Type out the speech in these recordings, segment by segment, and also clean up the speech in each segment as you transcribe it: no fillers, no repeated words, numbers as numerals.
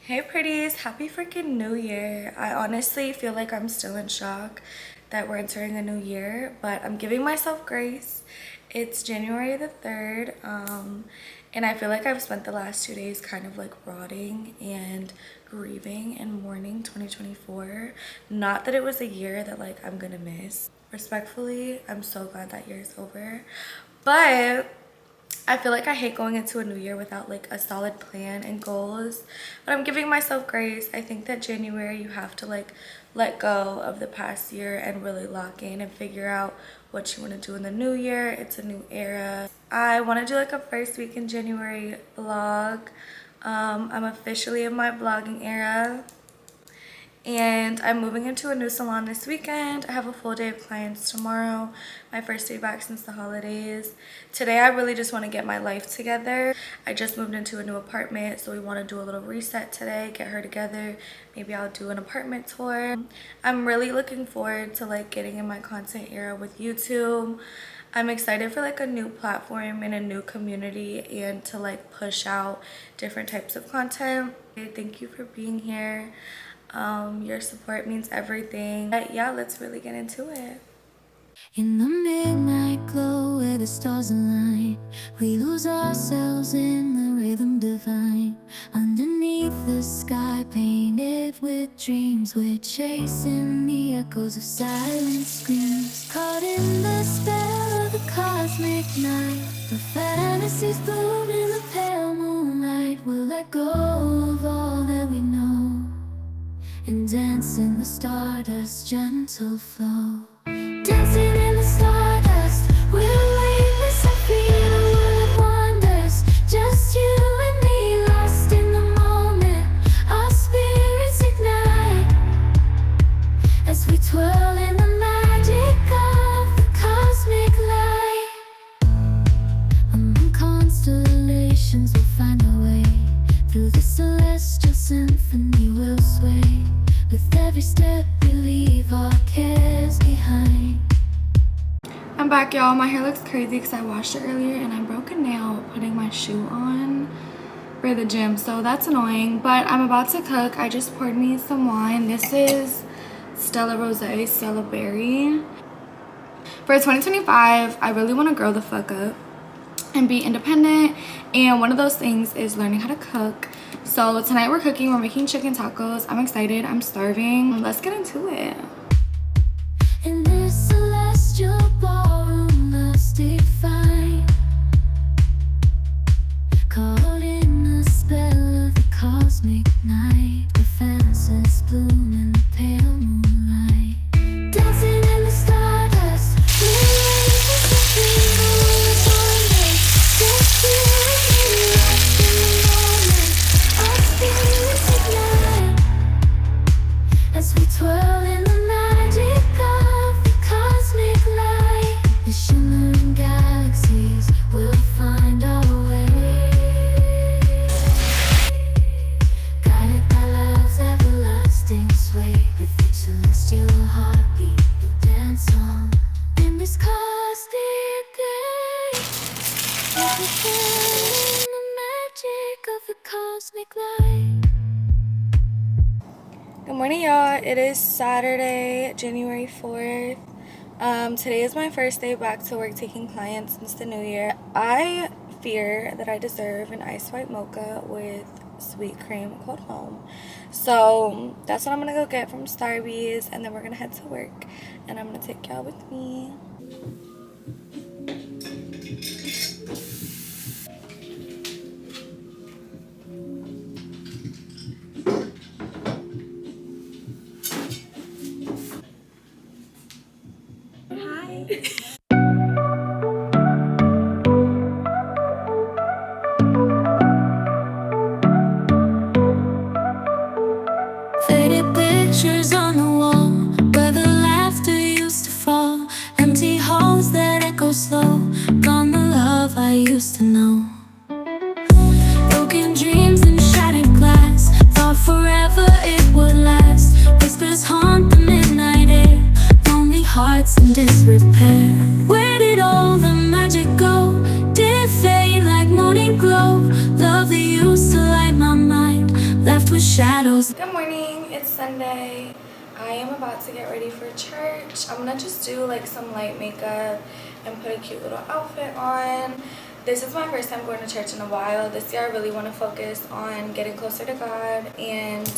Hey pretties, happy freaking new year. I honestly feel like I'm still in shock that we're entering a new year, but I'm giving myself grace. It's January the 3rd, and I feel like I've spent the last 2 days kind of like rotting and grieving and mourning 2024. Not that it was a year that like I'm gonna miss. Respectfully, I'm so glad that year is over, but I feel like I hate going into a new year without like a solid plan and goals, but I'm giving myself grace. I think that January you have to like let go of the past year and really lock in and figure out what you want to do in the new year. It's a new era. I want to do like a first week in January vlog. I'm officially in my vlogging era. And I'm moving into a new salon this weekend. I have a full day of clients tomorrow, my first day back since the holidays. Today I really just want to get my life together. I just moved into a new apartment, so we want to do a little reset today, get her together. Maybe I'll do an apartment tour. I'm really looking forward to like getting in my content era with YouTube. I'm excited for like a new platform and a new community and to like push out different types of content. Thank you for being here. Your support means everything. But yeah, let's really get into it. In the midnight glow where the stars align, we lose ourselves in the rhythm divine. Underneath the sky painted with dreams, we're chasing the echoes of silent screams. Caught in the spell of the cosmic night, the fantasies bloom in the pale moonlight. We'll let go of all that we know and dance in the stardust, gentle flow. Dancing in the stardust, we'll weightless and feel a world of wonders. Just you and me, lost in the moment. Our spirits ignite as we twirl in the magic of the cosmic light. Among constellations we'll find our way. Through the celestial symphony we'll sway. With every step we leave our cares behind. I'm back, y'all. My hair looks crazy because I washed it earlier and I broke a nail putting my shoe on for the gym, so that's annoying. But I'm about to cook. I just poured me some wine. This is Stella Rosé, Stella Berry. For 2025, I really want to grow the fuck up and be independent, and one of those things is learning how to cook. So tonight we're cooking. We're making chicken tacos. I'm excited. I'm starving. Let's get into it. In this celestial ballroom, love's defined, caught in the spell of the cosmic night. The fantasies bloom in the pale moonlight. Dancing in the stardust, as we twirl in the magic of the cosmic light. The shimmering galaxies will find our way, guided by love's everlasting sway. With each celestial heartbeat we'll dance on in this cosmic day. Everything in the magic of the cosmic light. Good morning, y'all. It is Saturday, January 4th. Today is my first day back to work taking clients since the new year. I fear that I deserve an ice white mocha with sweet cream called home. So that's what I'm gonna go get from Starbucks, and then we're gonna head to work, and I'm gonna take y'all with me. Faded pictures on the wall where the laughter used to fall. Empty halls that echo slow. Gone the love I used to know. Broken dreams and shattered glass. Thought forever it would last. Whispers haunt the midnight air. Lonely hearts in disrepair. Where did all the magic go? Did it fade like morning glow? Love that used to light my mind left mixed with shadows. Good morning, it's Sunday. I am about to get ready for church. I'm gonna just do like some light makeup and put a cute little outfit on. This is my first time going to church in a while. This year I really want to focus on getting closer to God, and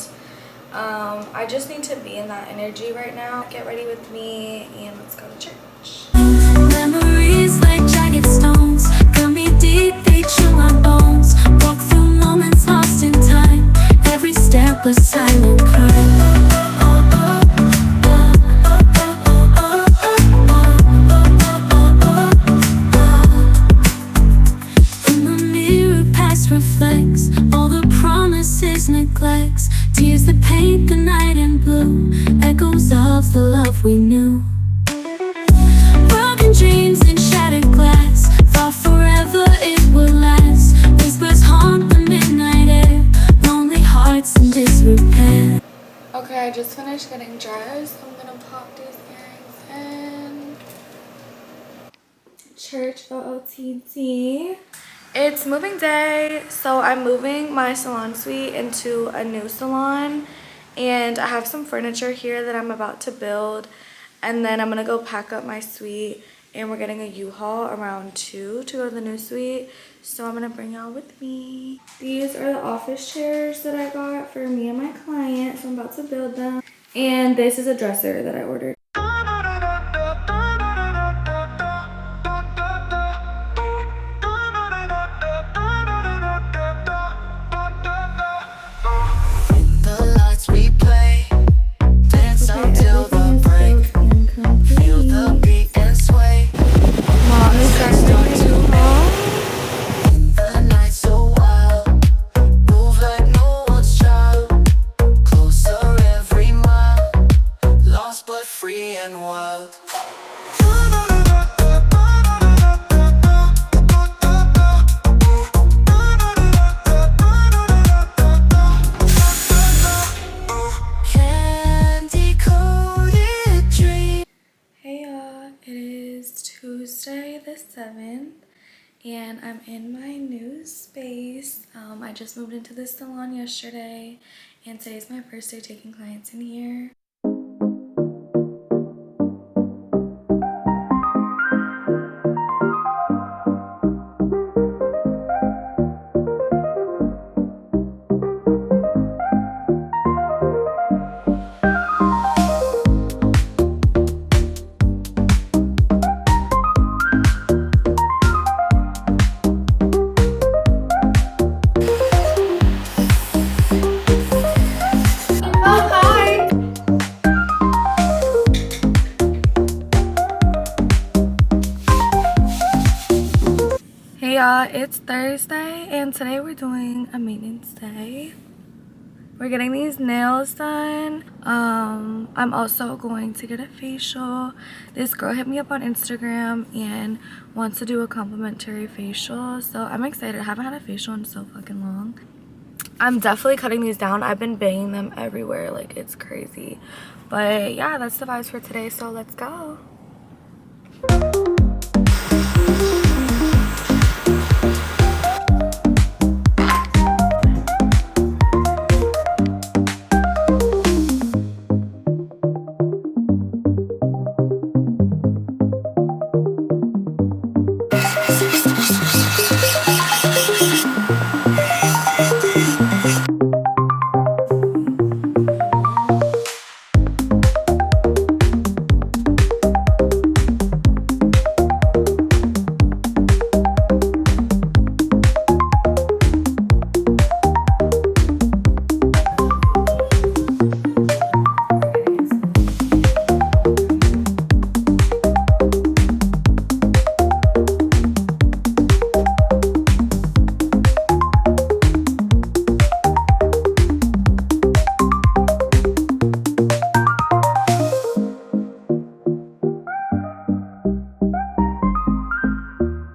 I just need to be in that energy right now. Get ready with me and let's go to church. Memories like jagged stones cut me deep, they chill my bones. Walk through moments lost in time. Every step a silent cry. In the mirror, past reflects all the promises, neglects. Tears that paint the night in blue. Echoes of the love we knew. Broken dreams and shattered glass. Thought forever it would last. Whispers haunt the midnight air. Lonely hearts in disrepair. Okay, I just finished getting dressed. I'm gonna pop these earrings in. Church OOTD. It's moving day, so I'm moving my salon suite into a new salon, and I have some furniture here that I'm about to build, and then I'm gonna go pack up my suite, and we're getting a U-Haul around 2 to go to the new suite, so I'm gonna bring y'all with me. These are the office chairs that I got for me and my client, so I'm about to build them, and this is a dresser that I ordered. Tuesday the 7th, and I'm in my new space. I just moved into this salon yesterday, and today's my first day taking clients in here. Hey y'all, it's Thursday, and today we're doing a maintenance day. We're getting these nails done. I'm also going to get a facial. This girl hit me up on Instagram and wants to do a complimentary facial, so I'm excited. I haven't had a facial in so fucking long. I'm definitely cutting these down. I've been banging them everywhere, like it's crazy. But yeah, that's the vibes for today, so let's go.